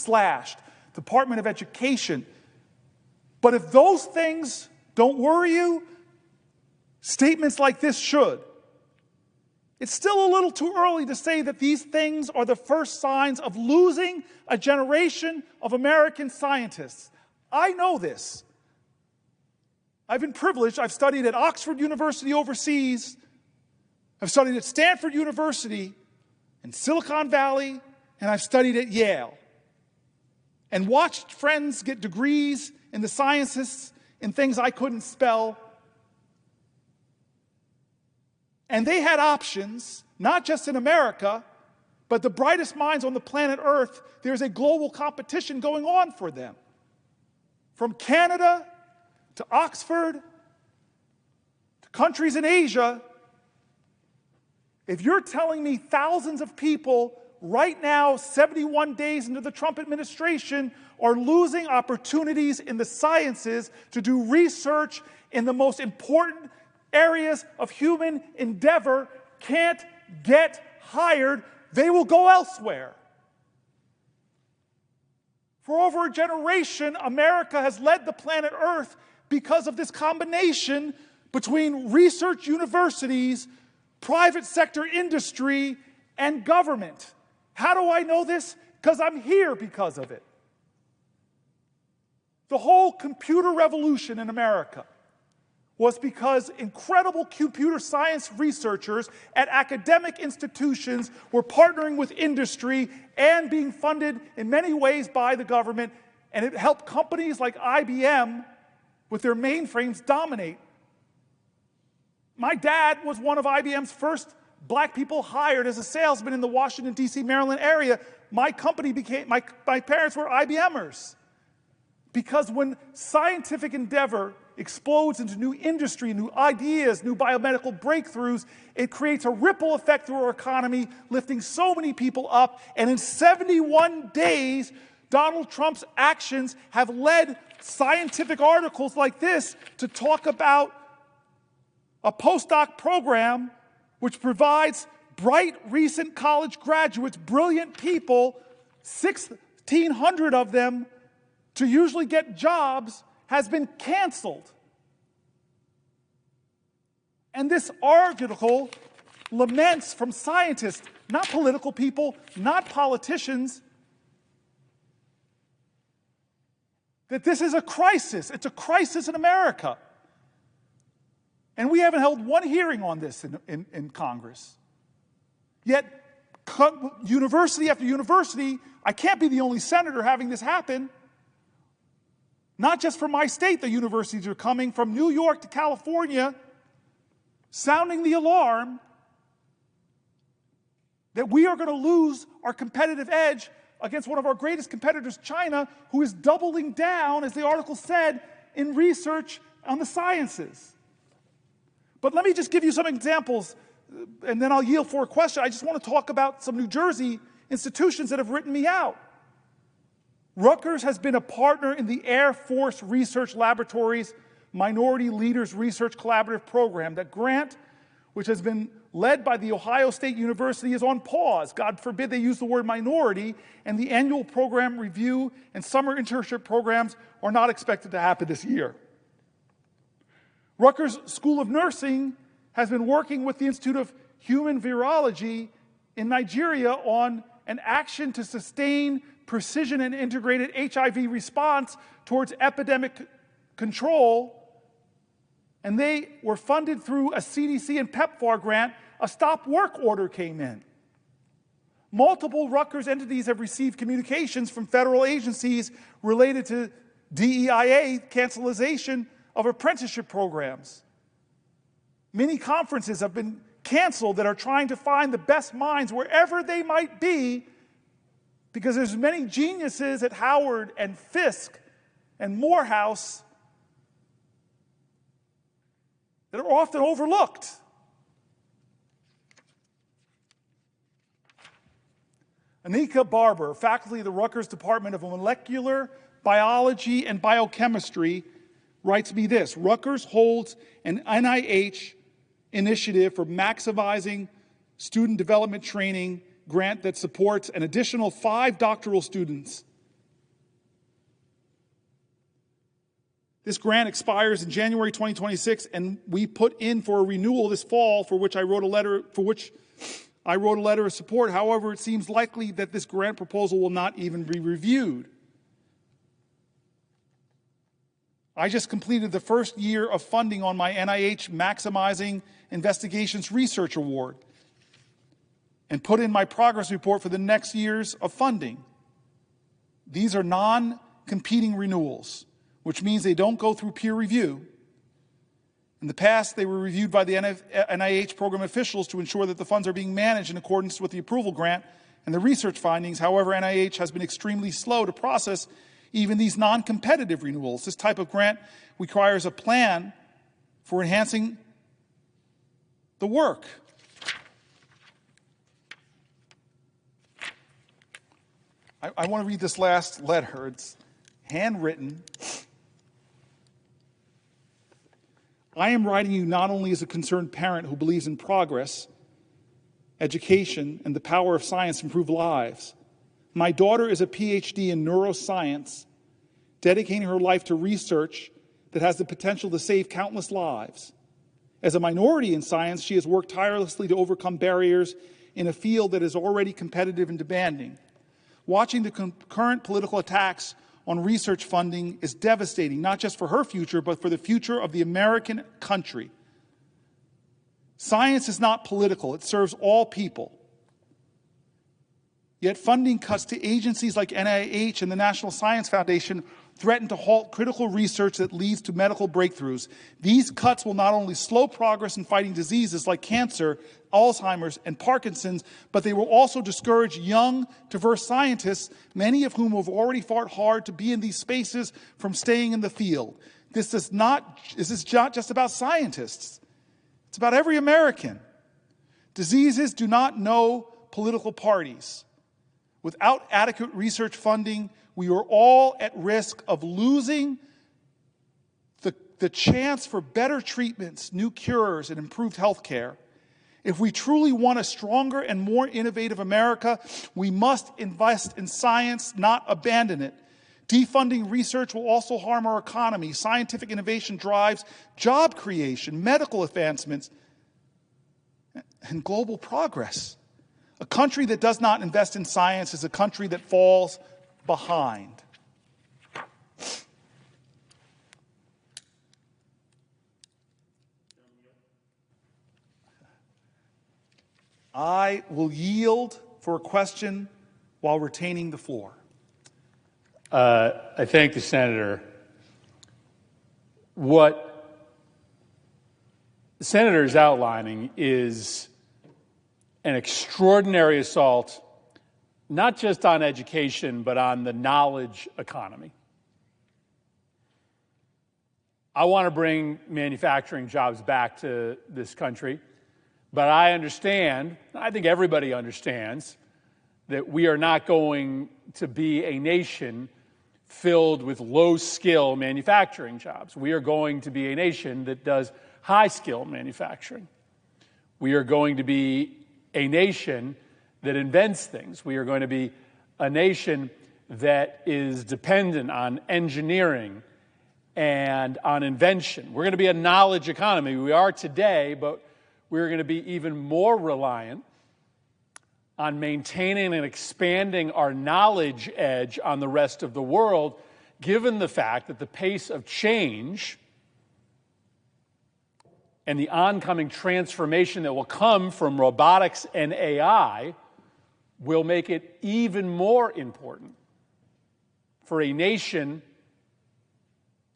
slashed, Department of Education. But if those things don't worry you, statements like this should. It's still a little too early to say that these things are the first signs of losing a generation of American scientists. I know this. I've been privileged. I've studied at Oxford University overseas. I've studied at Stanford University in Silicon Valley, and I've studied at Yale. And watched friends get degrees in the sciences in things I couldn't spell. And they had options, not just in America, but the brightest minds on the planet Earth. There's a global competition going on for them. From Canada to Oxford to countries in Asia. If you're telling me thousands of people right now, 71 days into the Trump administration, are losing opportunities in the sciences to do research in the most important areas of human endeavor, can't get hired, they will go elsewhere. For over a generation, America has led the planet Earth because of this combination between research universities, private sector industry, and government. How do I know this? Because I'm here because of it. The whole computer revolution in America was because incredible computer science researchers at academic institutions were partnering with industry and being funded in many ways by the government, and it helped companies like IBM with their mainframes dominate. My dad was one of IBM's first black people hired as a salesman in the Washington, D.C., Maryland area. My company became, my parents were IBMers. Because when scientific endeavor explodes into new industry, new ideas, new biomedical breakthroughs, it creates a ripple effect through our economy, lifting so many people up. And in 71 days, Donald Trump's actions have led scientific articles like this to talk about a postdoc program which provides bright, recent college graduates, brilliant people, 1,600 of them, to usually get jobs, has been canceled. And this article laments from scientists, not political people, not politicians, that this is a crisis. It's a crisis in America. And we haven't held one hearing on this in Congress. Yet, university after university, I can't be the only senator having this happen. Not just from my state, the universities are coming, from New York to California, sounding the alarm that we are going to lose our competitive edge against one of our greatest competitors, China, who is doubling down, as the article said, in research on the sciences. But let me just give you some examples, and then I'll yield for a question. I just want to talk about some New Jersey institutions that have written me out. Rutgers has been a partner in the Air Force Research Laboratory's Minority Leaders Research Collaborative Program. That grant, which has been led by the Ohio State University, is on pause. God forbid they use the word minority, and the annual program review and summer internship programs are not expected to happen this year. Rutgers School of Nursing has been working with the Institute of Human Virology in Nigeria on an action to sustain precision and integrated HIV response towards epidemic control, and they were funded through a CDC and PEPFAR grant. A stop work order came in. Multiple Rutgers entities have received communications from federal agencies related to DEIA cancellation of apprenticeship programs. Many conferences have been canceled that are trying to find the best minds wherever they might be, because there's many geniuses at Howard and Fisk and Morehouse that are often overlooked. Anika Barber, faculty of the Rutgers Department of Molecular Biology and Biochemistry, writes me this: Rutgers holds an NIH initiative for maximizing student development training grant that supports an additional 5 doctoral students This grant expires in January 2026, and we put in for a renewal this fall, for which I wrote a letter of support. However, it seems likely that this grant proposal will not even be reviewed. I just completed the first year of funding on my NIH Maximizing Investigations Research Award and put in my progress report for the next years of funding. These are non-competing renewals, which means they don't go through peer review. In the past, they were reviewed by the NIH program officials to ensure that the funds are being managed in accordance with the approval grant and the research findings. However, NIH has been extremely slow to process even these non-competitive renewals. This type of grant requires a plan for enhancing the work. I want to read this last letter. It's handwritten. I am writing you not only as a concerned parent who believes in progress, education, and the power of science to improve lives. My daughter is a PhD in neuroscience, dedicating her life to research that has the potential to save countless lives. As a minority in science, she has worked tirelessly to overcome barriers in a field that is already competitive and demanding. Watching the current political attacks on research funding is devastating, not just for her future, but for the future of the American country. Science is not political. It serves all people. Yet funding cuts to agencies like NIH and the National Science Foundation threaten to halt critical research that leads to medical breakthroughs. These cuts will not only slow progress in fighting diseases like cancer, Alzheimer's, and Parkinson's, but they will also discourage young, diverse scientists, many of whom have already fought hard to be in these spaces, from staying in the field. This is not just about scientists. It's about every American. Diseases do not know political parties. Without adequate research funding, we are all at risk of losing the chance for better treatments, new cures, and improved health care. If we truly want a stronger and more innovative America, we must invest in science, not abandon it. Defunding research will also harm our economy. Scientific innovation drives job creation, medical advancements, and global progress. A country that does not invest in science is a country that falls behind. I will yield for a question while retaining the floor. I thank the senator. What the senator is outlining is an extraordinary assault, not just on education, but on the knowledge economy. I want to bring manufacturing jobs back to this country, but I understand, I think everybody understands, that we are not going to be a nation filled with low-skill manufacturing jobs. We are going to be a nation that does high-skill manufacturing. We are going to be a nation that invents things. We are going to be a nation that is dependent on engineering and on invention. We're going to be a knowledge economy. We are today, but we're going to be even more reliant on maintaining and expanding our knowledge edge on the rest of the world, given the fact that the pace of change and the oncoming transformation that will come from robotics and AI will make it even more important for a nation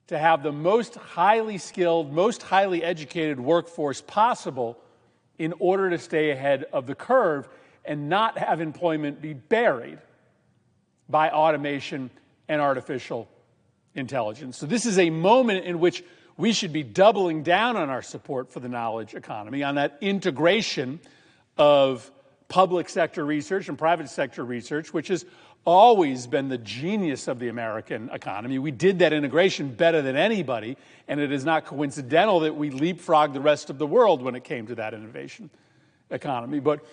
to have the most highly skilled, most highly educated workforce possible in order to stay ahead of the curve and not have employment be buried by automation and artificial intelligence. So this is a moment in which we should be doubling down on our support for the knowledge economy, on that integration of public sector research and private sector research, which has always been the genius of the American economy. We did that integration better than anybody, and it is not coincidental that we leapfrogged the rest of the world when it came to that innovation economy. But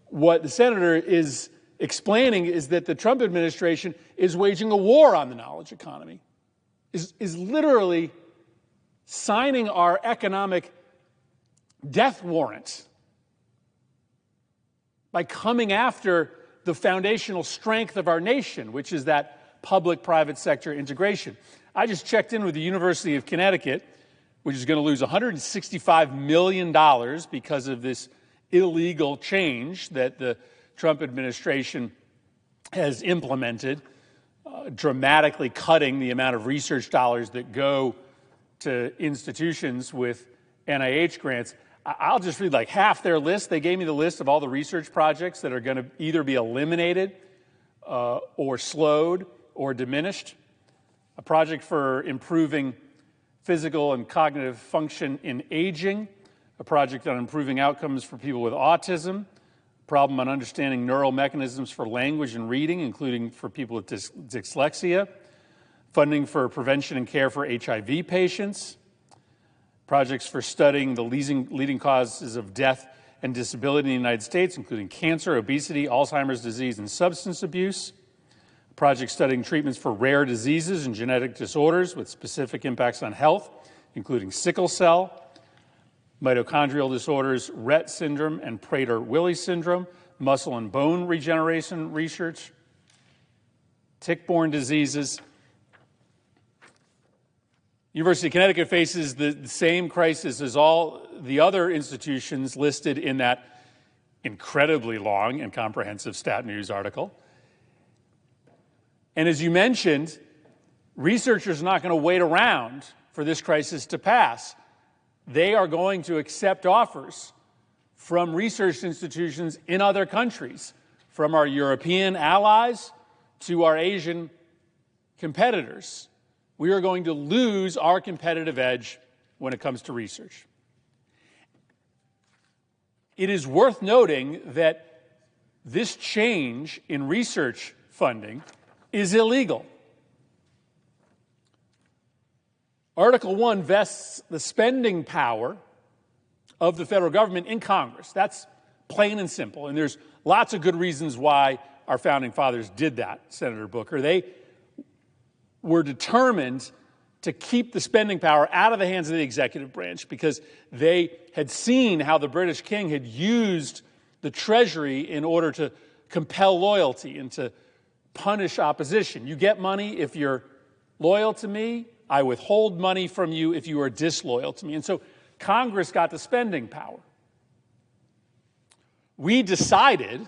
what the senator is explaining is that the Trump administration is waging a war on the knowledge economy, is literally signing our economic death warrant by coming after the foundational strength of our nation, which is that public-private sector integration. I just checked in with the University of Connecticut, which is going to lose $165 million because of this illegal change that the Trump administration has implemented, dramatically cutting the amount of research dollars that go to institutions with NIH grants. I'll just read like half their list. They gave me the list of all the research projects that are going to either be eliminated or slowed or diminished. A project for improving physical and cognitive function in aging, a project on improving outcomes for people with autism, a problem on understanding neural mechanisms for language and reading, including for people with dyslexia, funding for prevention and care for HIV patients, projects for studying the leading causes of death and disability in the United States, including cancer, obesity, Alzheimer's disease, and substance abuse, projects studying treatments for rare diseases and genetic disorders with specific impacts on health, including sickle cell, mitochondrial disorders, Rett syndrome, and Prader-Willi syndrome, muscle and bone regeneration research, tick-borne diseases. University of Connecticut faces the same crisis as all the other institutions listed in that incredibly long and comprehensive Stat News article. And as you mentioned, researchers are not going to wait around for this crisis to pass. They are going to accept offers from research institutions in other countries, from our European allies to our Asian competitors. We are going to lose our competitive edge when it comes to research. It is worth noting that this change in research funding is illegal. Article 1 vests the spending power of the federal government in Congress. That's plain and simple. And there's lots of good reasons why our founding fathers did that, Senator Booker. They were determined to keep the spending power out of the hands of the executive branch because they had seen how the British king had used the Treasury in order to compel loyalty and to punish opposition. You get money if you're loyal to me. I withhold money from you if you are disloyal to me. And so Congress got the spending power. We decided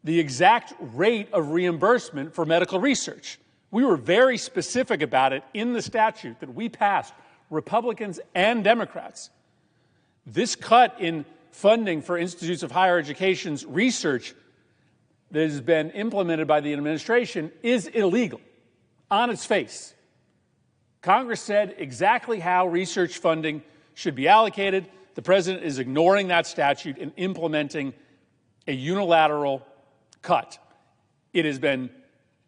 the exact rate of reimbursement for medical research. We were very specific about it in the statute that we passed, Republicans and Democrats. This cut in funding for institutes of higher education's research that has been implemented by the administration is illegal on its face. Congress said exactly how research funding should be allocated. The president is ignoring that statute and implementing a unilateral cut. It has been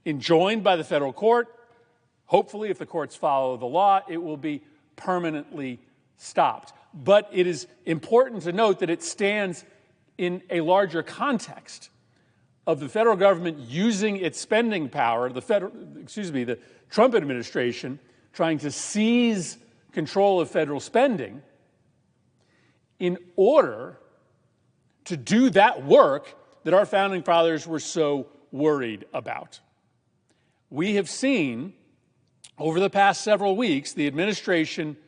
enjoined by the federal court. Hopefully, if the courts follow the law, it will be permanently stopped. But it is important to note that it stands in a larger context of the federal government using its spending power, the Trump administration trying to seize control of federal spending in order to do that work that our founding fathers were so worried about. We have seen over the past several weeks the administration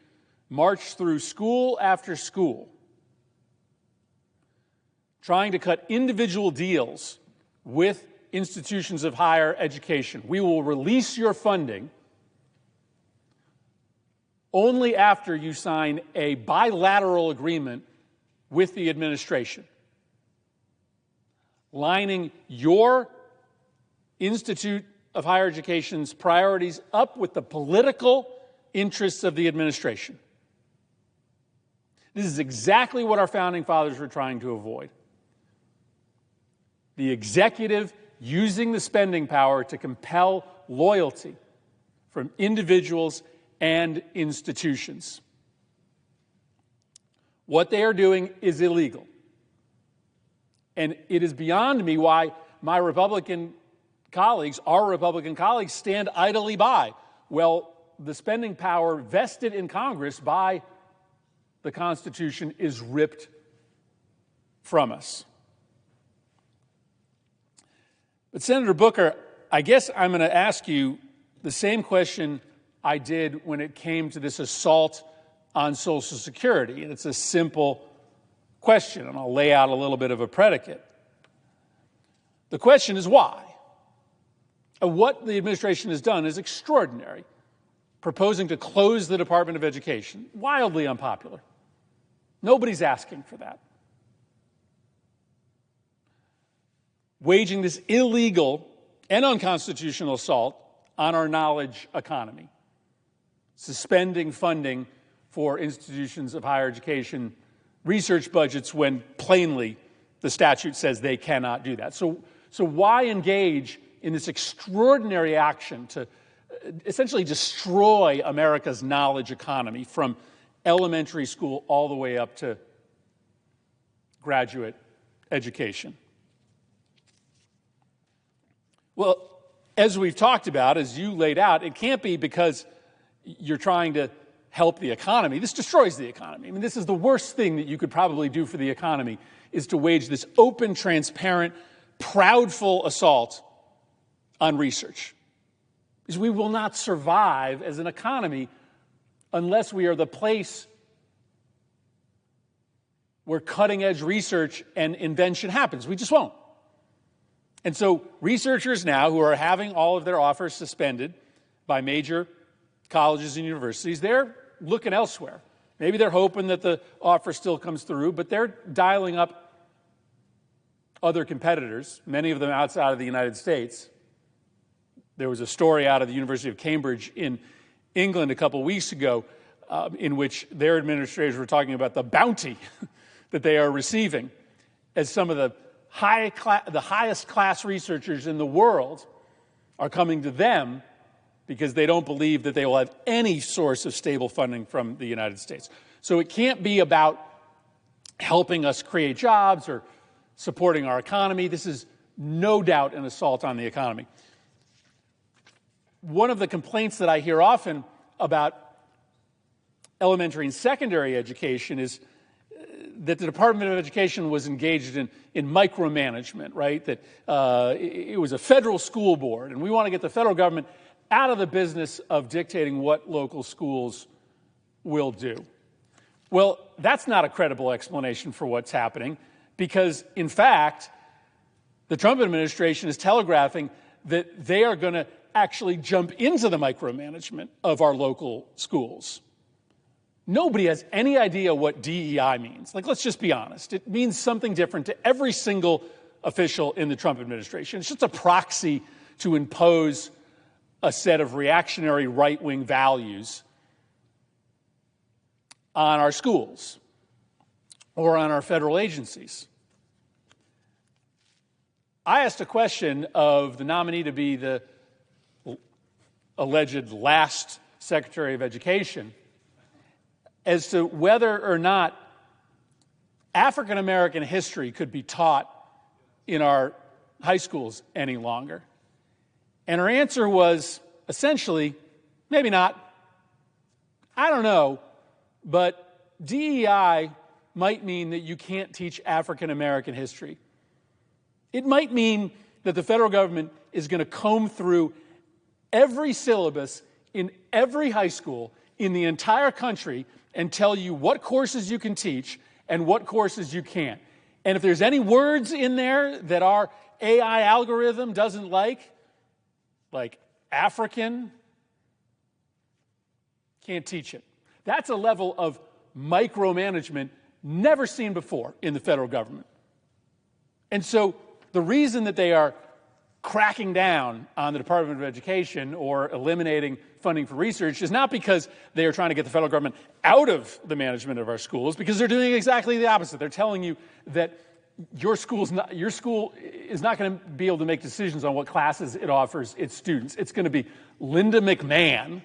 march through school after school, trying to cut individual deals with institutions of higher education. We will release your funding only after you sign a bilateral agreement with the administration, lining your institute of higher education's priorities up with the political interests of the administration. This is exactly what our founding fathers were trying to avoid. The executive using the spending power to compel loyalty from individuals and institutions. What they are doing is illegal. And it is beyond me why my Republican colleagues, our Republican colleagues, stand idly by while the spending power vested in Congress by the Constitution is ripped from us. But Senator Booker, I guess I'm going to ask you the same question I did when it came to this assault on Social Security. And it's a simple question, and I'll lay out a little bit of a predicate. The question is why? What the administration has done is extraordinary. Proposing to close the Department of Education, wildly unpopular. Nobody's asking for that. Waging this illegal and unconstitutional assault on our knowledge economy. Suspending funding for institutions of higher education research budgets when plainly the statute says they cannot do that. So why engage in this extraordinary action to essentially destroy America's knowledge economy from elementary school all the way up to graduate education? Well, as we've talked about, as you laid out, it can't be because you're trying to help the economy. This destroys the economy. I mean, this is the worst thing that you could probably do for the economy, is to wage this open, transparent, proudful assault on research. Because we will not survive as an economy unless we are the place where cutting-edge research and invention happens. We just won't. And so researchers now who are having all of their offers suspended by major colleges and universities, they're looking elsewhere. Maybe they're hoping that the offer still comes through, but they're dialing up other competitors, many of them outside of the United States. There was a story out of the University of Cambridge in England a couple weeks ago in which their administrators were talking about the bounty that they are receiving as some of the highest class researchers in the world are coming to them because they don't believe that they will have any source of stable funding from the United States. So it can't be about helping us create jobs or supporting our economy. This is no doubt an assault on the economy. One of the complaints that I hear often about elementary and secondary education is that the Department of Education was engaged in micromanagement, right? That it was a federal school board, and we want to get the federal government out of the business of dictating what local schools will do. Well, that's not a credible explanation for what's happening, because, in fact, the Trump administration is telegraphing that they are going to actually jump into the micromanagement of our local schools. Nobody has any idea what DEI means. Like, let's just be honest. It means something different to every single official in the Trump administration. It's just a proxy to impose a set of reactionary right-wing values on our schools or on our federal agencies. I asked a question of the nominee to be the alleged last Secretary of Education as to whether or not African American history could be taught in our high schools any longer. And her answer was essentially, maybe not. I don't know, but DEI might mean that you can't teach African American history. It might mean that the federal government is going to comb through every syllabus in every high school in the entire country and tell you what courses you can teach and what courses you can't. And if there's any words in there that our AI algorithm doesn't like African, can't teach it. That's a level of micromanagement never seen before in the federal government. And so the reason that they are cracking down on the Department of Education or eliminating funding for research is not because they are trying to get the federal government out of the management of our schools, because they're doing exactly the opposite. They're telling you that your school is not going to be able to make decisions on what classes it offers its students. It's going to be Linda McMahon,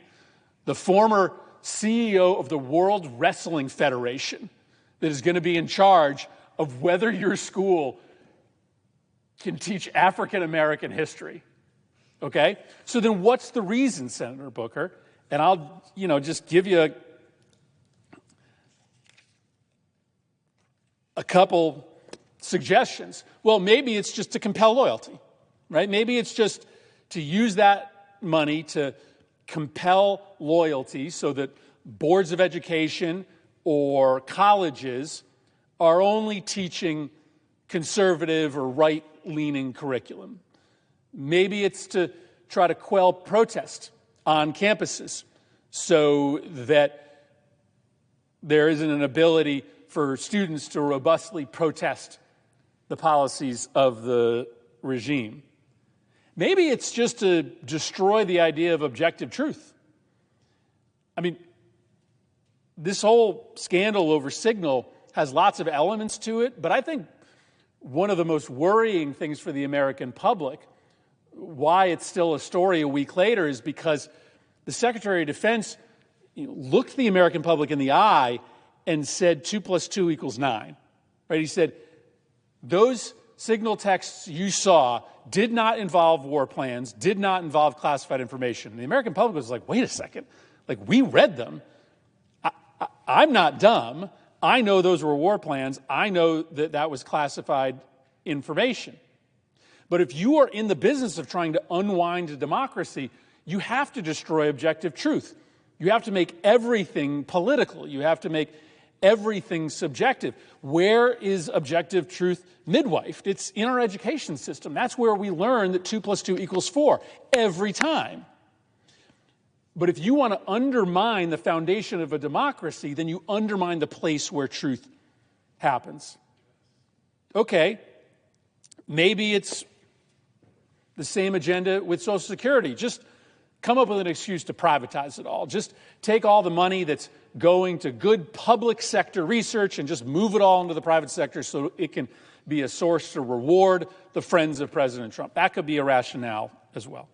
the former CEO of the World Wrestling Federation, that is going to be in charge of whether your school can teach African American history. Okay? So then what's the reason, Senator Booker, And I'll, just give you a couple suggestions. Well, maybe it's just to compel loyalty, right? Maybe it's just to use that money to compel loyalty so that boards of education or colleges are only teaching conservative or right-leaning curriculum. Maybe it's to try to quell protest on campuses so that there isn't an ability for students to robustly protest the policies of the regime. Maybe it's just to destroy the idea of objective truth. I mean, this whole scandal over Signal has lots of elements to it, but I think one of the most worrying things for the American public, why it's still a story a week later, is because the Secretary of Defense looked the American public in the eye and said 2 + 2 = 9. Right? He said, those Signal texts you saw did not involve war plans, did not involve classified information. And the American public was like, wait a second, we read them. I'm not dumb. I know those were war plans. I know that that was classified information. But if you are in the business of trying to unwind a democracy, you have to destroy objective truth. You have to make everything political. You have to make everything subjective. Where is objective truth midwifed? It's in our education system. That's where we learn that 2 + 2 = 4 every time. But if you want to undermine the foundation of a democracy, then you undermine the place where truth happens. Okay, maybe it's the same agenda with Social Security. Just come up with an excuse to privatize it all. Just take all the money that's going to good public sector research and just move it all into the private sector so it can be a source to reward the friends of President Trump. That could be a rationale as well.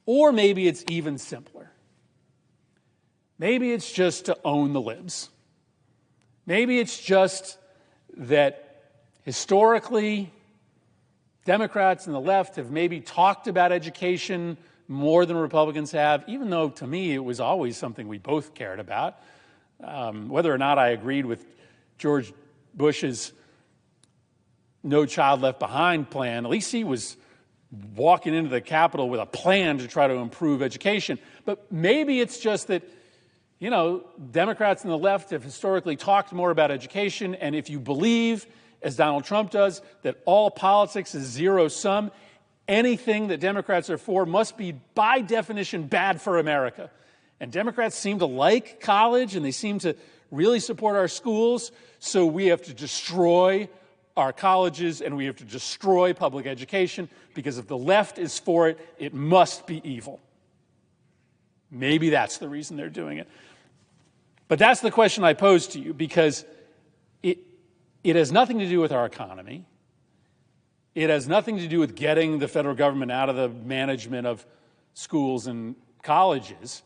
Or maybe it's even simpler. Maybe it's just to own the libs. Maybe it's just that historically, Democrats and the left have maybe talked about education more than Republicans have, even though to me it was always something we both cared about. Whether or not I agreed with George Bush's No Child Left Behind plan, at least he was walking into the Capitol with a plan to try to improve education. But maybe it's just that, Democrats and the left have historically talked more about education, and if you believe, as Donald Trump does, that all politics is zero-sum, anything that Democrats are for must be, by definition, bad for America. And Democrats seem to like college, and they seem to really support our schools, so we have to destroy our colleges, and we have to destroy public education, because if the left is for it, it must be evil. Maybe that's the reason they're doing it. But that's the question I pose to you, because it has nothing to do with our economy. It has nothing to do with getting the federal government out of the management of schools and colleges.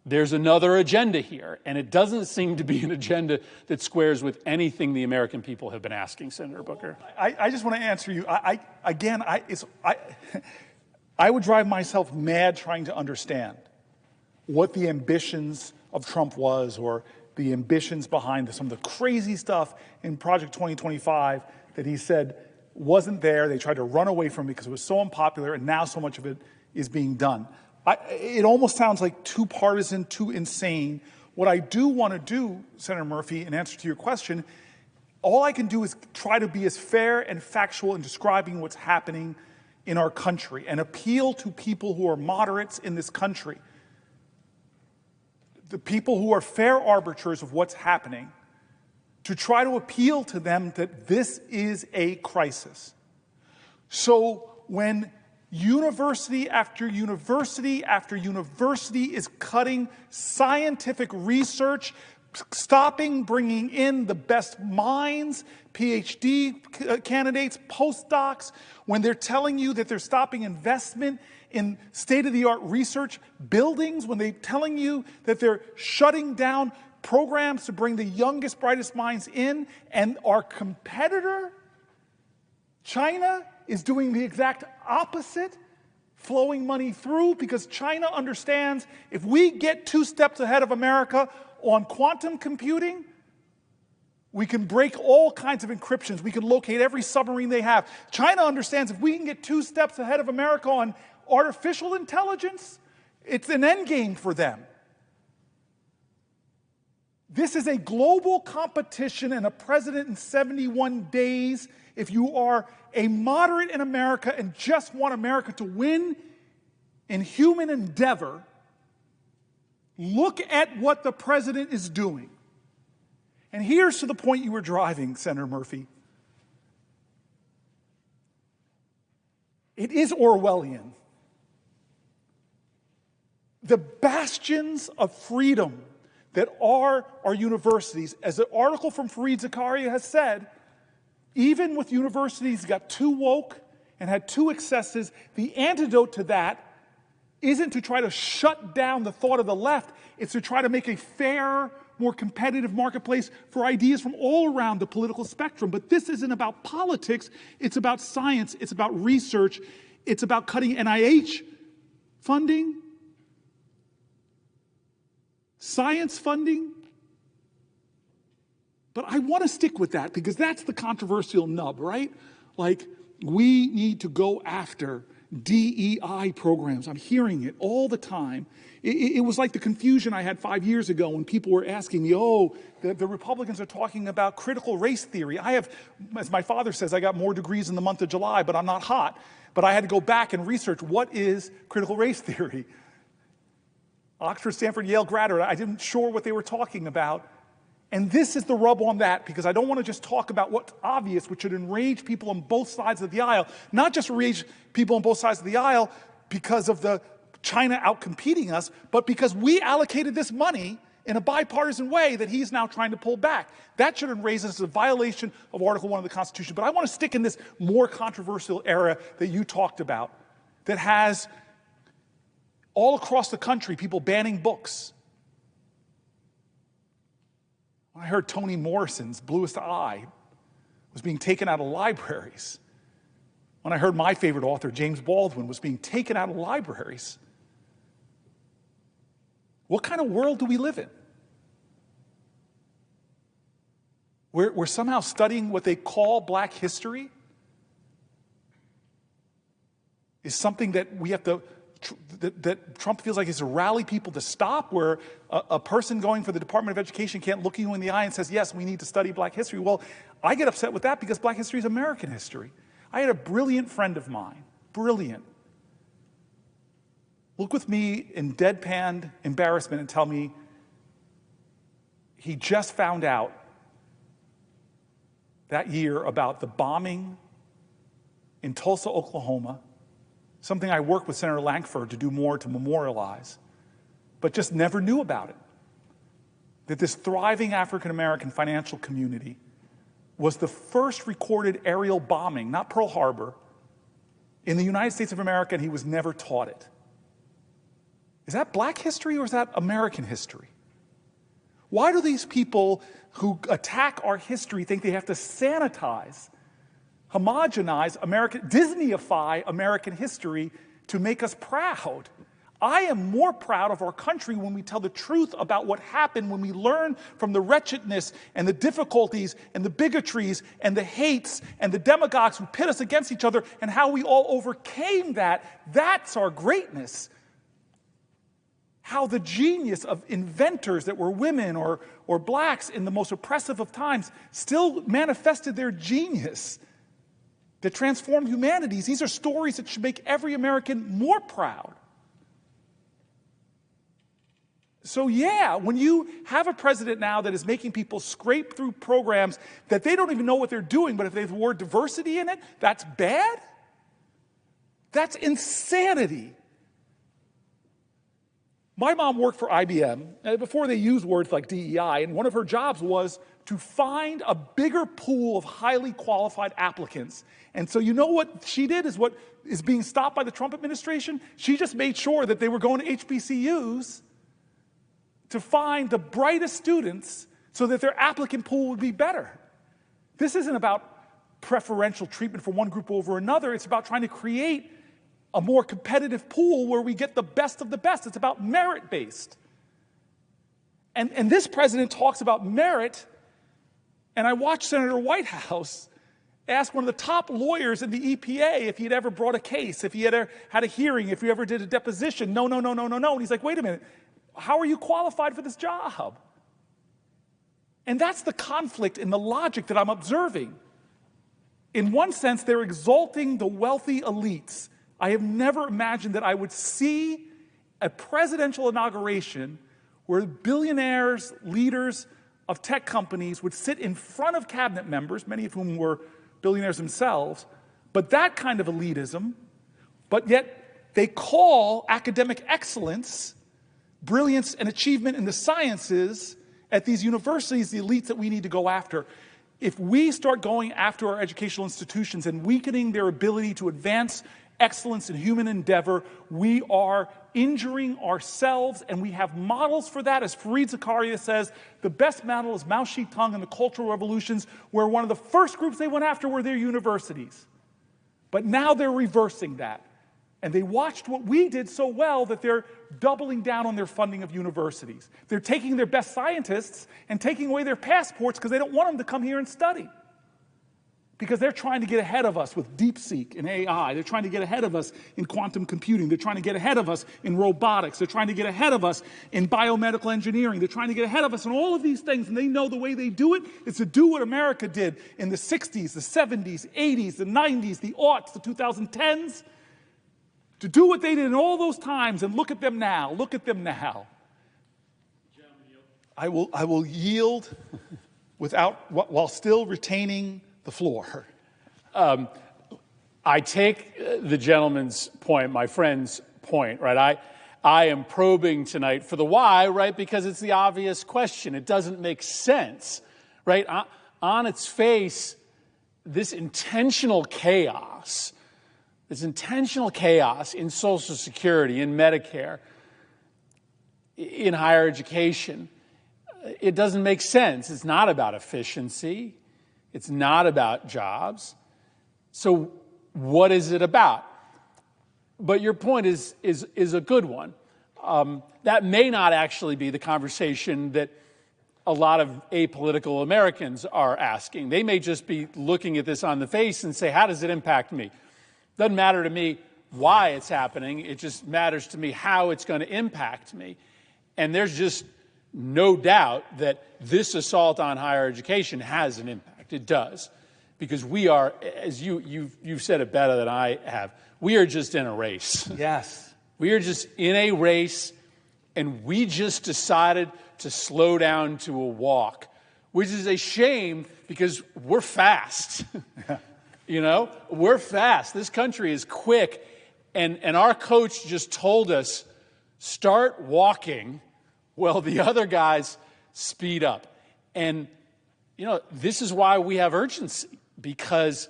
There's another agenda here, and it doesn't seem to be an agenda that squares with anything the American people have been asking, Senator Booker. I just want to answer you. I would drive myself mad trying to understand what the ambitions of Trump was, or the ambitions behind some of the crazy stuff in Project 2025 that he said wasn't there. They tried to run away from it because it was so unpopular, and now so much of it is being done. It almost sounds like too partisan, too insane. What I do want to do, Senator Murphy, in answer to your question, all I can do is try to be as fair and factual in describing what's happening in our country and appeal to people who are moderates in this country, the people who are fair arbiters of what's happening, to try to appeal to them that this is a crisis. So when university after university after university is cutting scientific research, stopping bringing in the best minds, PhD candidates, postdocs, when they're telling you that they're stopping investment in state-of-the-art research buildings, when they're telling you that they're shutting down programs to bring the youngest, brightest minds in, and our competitor, China, is doing the exact opposite, flowing money through because China understands if we get 2 steps ahead of America on quantum computing, we can break all kinds of encryptions. We can locate every submarine they have. China understands if we can get 2 steps ahead of America on artificial intelligence, it's an end game for them. This is a global competition, and a president in 71 days, if you are a moderate in America and just want America to win in human endeavor, look at what the president is doing. And here's to the point you were driving, Senator Murphy. It is Orwellian. The bastions of freedom that are our universities, as the article from Fareed Zakaria has said, even with universities that got too woke and had too excesses, the antidote to that isn't to try to shut down the thought of the left, it's to try to make a fair, more competitive marketplace for ideas from all around the political spectrum. But this isn't about politics, it's about science, it's about research, it's about cutting NIH funding, science funding. But I want to stick with that because that's the controversial nub, right? Like, we need to go after DEI programs. I'm hearing it all the time. It was like the confusion I had 5 years ago when people were asking me, the Republicans are talking about critical race theory. I have, as my father says, I got more degrees in the month of July, but I'm not hot. But I had to go back and research what is critical race theory. Oxford, Stanford, Yale graduate, I didn't sure what they were talking about. And this is the rub on that, because I don't want to just talk about what's obvious, which should enrage people on both sides of the aisle, not just enrage people on both sides of the aisle because of the China outcompeting us, but because we allocated this money in a bipartisan way that he's now trying to pull back. That should enrage us as a violation of Article 1 of the Constitution. But I want to stick in this more controversial era that you talked about, that has all across the country people banning books. When I heard Toni Morrison's Bluest Eye was being taken out of libraries, when I heard my favorite author, James Baldwin, was being taken out of libraries, what kind of world do we live in? We're somehow studying what they call black history is something that we have to, that Trump feels like he's to rally people to stop, where a person going for the Department of Education can't look you in the eye and says, yes, we need to study black history. Well, I get upset with that because black history is American history. I had a brilliant friend of mine, brilliant, look with me in deadpan embarrassment and tell me he just found out that year about the bombing in Tulsa, Oklahoma, something I worked with Senator Lankford to do more to memorialize, but just never knew about it. That this thriving African-American financial community was the first recorded aerial bombing, not Pearl Harbor, in the United States of America, and he was never taught it. Is that black history or is that American history? Why do these people who attack our history think they have to sanitize, homogenize American, Disneyify American history to make us proud? I am more proud of our country when we tell the truth about what happened, when we learn from the wretchedness and the difficulties and the bigotries and the hates and the demagogues who pit us against each other and how we all overcame that. That's our greatness. How the genius of inventors that were women or blacks in the most oppressive of times still manifested their genius that transformed humanities. These are stories that should make every American more proud. So yeah, when you have a president now that is making people scrape through programs that they don't even know what they're doing, but if they have the word diversity in it, that's bad? That's insanity. My mom worked for IBM before they used words like DEI, and one of her jobs was to find a bigger pool of highly qualified applicants. And so you know what she did is what is being stopped by the Trump administration? She just made sure that they were going to HBCUs to find the brightest students so that their applicant pool would be better. This isn't about preferential treatment for one group over another. It's about trying to create a more competitive pool where we get the best of the best. It's about merit-based. And this president talks about merit, and I watched Senator Whitehouse ask one of the top lawyers in the EPA if he had ever brought a case, if he had ever had a hearing, if he ever did a deposition. No. And he's like, wait a minute, how are you qualified for this job? And that's the conflict in the logic that I'm observing. In one sense, they're exalting the wealthy elites. I have never imagined that I would see a presidential inauguration where billionaires, leaders of tech companies would sit in front of cabinet members, many of whom were billionaires themselves, but that kind of elitism, but yet they call academic excellence, brilliance and achievement in the sciences at these universities the elites that we need to go after. If we start going after our educational institutions and weakening their ability to advance excellence in human endeavor, we are injuring ourselves, and we have models for that. As Fareed Zakaria says, the best model is Mao Zedong and the Cultural Revolutions, where one of the first groups they went after were their universities. But now they're reversing that. And they watched what we did so well that they're doubling down on their funding of universities. They're taking their best scientists and taking away their passports because they don't want them to come here and study. Because they're trying to get ahead of us with DeepSeek and AI. They're trying to get ahead of us in quantum computing. They're trying to get ahead of us in robotics. They're trying to get ahead of us in biomedical engineering. They're trying to get ahead of us in all of these things. And they know the way they do it is to do what America did in the 60s, the 70s, 80s, the 90s, the aughts, the 2010s. To do what they did in all those times, and look at them now. Look at them now. I will yield while still retaining the floor. I take the gentleman's point, my friend's point, right? I am probing tonight for the why, right? Because it's the obvious question. It doesn't make sense, right? On its face, this intentional chaos in Social Security, in Medicare, in higher education, it doesn't make sense. It's not about efficiency. It's not about jobs. So what is it about? But your point is a good one. That may not actually be the conversation that a lot of apolitical Americans are asking. They may just be looking at this on the face and say, how does it impact me? Doesn't matter to me why it's happening. It just matters to me how it's going to impact me. And there's just no doubt that this assault on higher education has an impact. It does. Because we are, as you've said it better than I have, we are just in a race. Yes. We are just in a race, and we just decided to slow down to a walk, which is a shame because we're fast. You know, we're fast. This country is quick. And our coach just told us, start walking while the other guys speed up. And, you know, this is why we have urgency, because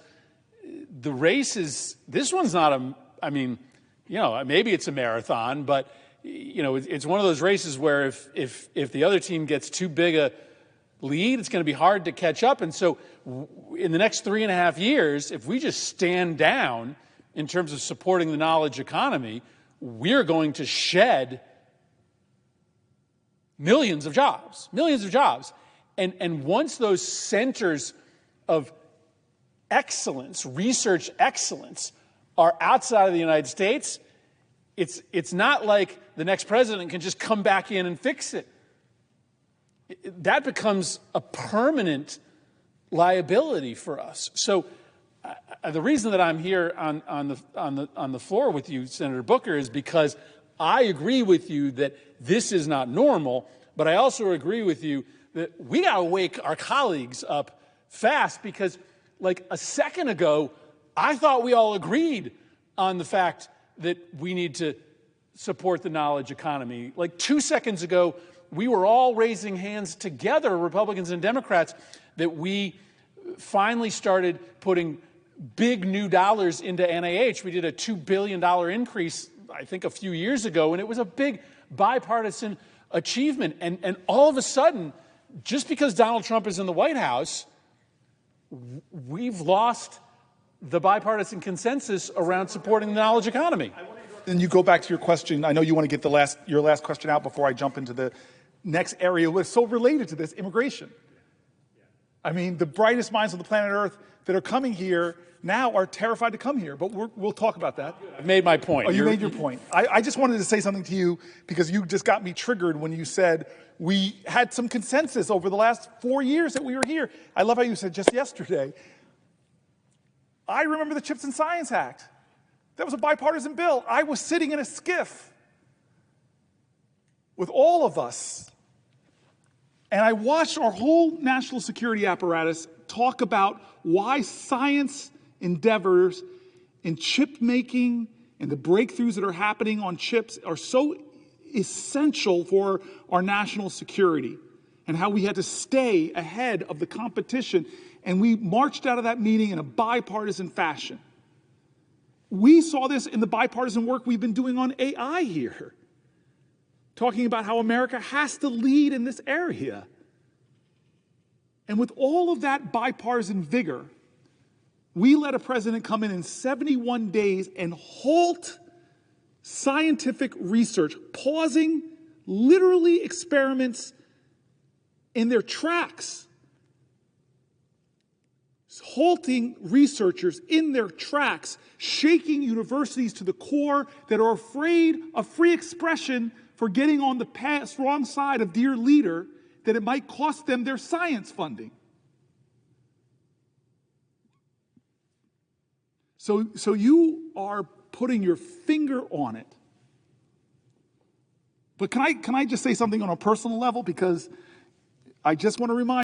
the race is, this one's not maybe it's a marathon, but, you know, it's one of those races where if the other team gets too big a lead, it's going to be hard to catch up. And so in the next 3.5 years, if we just stand down in terms of supporting the knowledge economy, we're going to shed millions of jobs. And once those centers of excellence, research excellence, are outside of the United States, it's not like the next president can just come back in and fix it. That becomes a permanent liability for us. So the reason that I'm here on the floor with you, Senator Booker, is because I agree with you that this is not normal, but I also agree with you that we got to wake our colleagues up fast, because like a second ago, I thought we all agreed on the fact that we need to support the knowledge economy. Like 2 seconds ago, we were all raising hands together, Republicans and Democrats, that we finally started putting big new dollars into NIH. We did a $2 billion increase, I think, a few years ago, and it was a big bipartisan achievement. And all of a sudden, just because Donald Trump is in the White House, we've lost the bipartisan consensus around supporting the knowledge economy. And you go back to your question. I know you want to get your last question out before I jump into the next area. What's so related to this, immigration. I mean, the brightest minds on the planet Earth that are coming here now are terrified to come here, but we'll talk about that. I've made my point. Oh, you made your point. I just wanted to say something to you because you just got me triggered when you said we had some consensus over the last 4 years that we were here. I love how you said just yesterday. I remember the Chips and Science Act. That was a bipartisan bill. I was sitting in a skiff with all of us, and I watched our whole national security apparatus talk about why science endeavors in chip making and the breakthroughs that are happening on chips are so essential for our national security, and how we had to stay ahead of the competition. And we marched out of that meeting in a bipartisan fashion. We saw this in the bipartisan work we've been doing on AI here, talking about how America has to lead in this area. And with all of that bipartisan vigor, we let a president come in 71 days and halt scientific research, pausing literally experiments in their tracks, halting researchers in their tracks, shaking universities to the core that are afraid of free expression for getting on the wrong side of dear leader, that it might cost them their science funding. So you are putting your finger on it. But can I just say something on a personal level? Because I just want to remind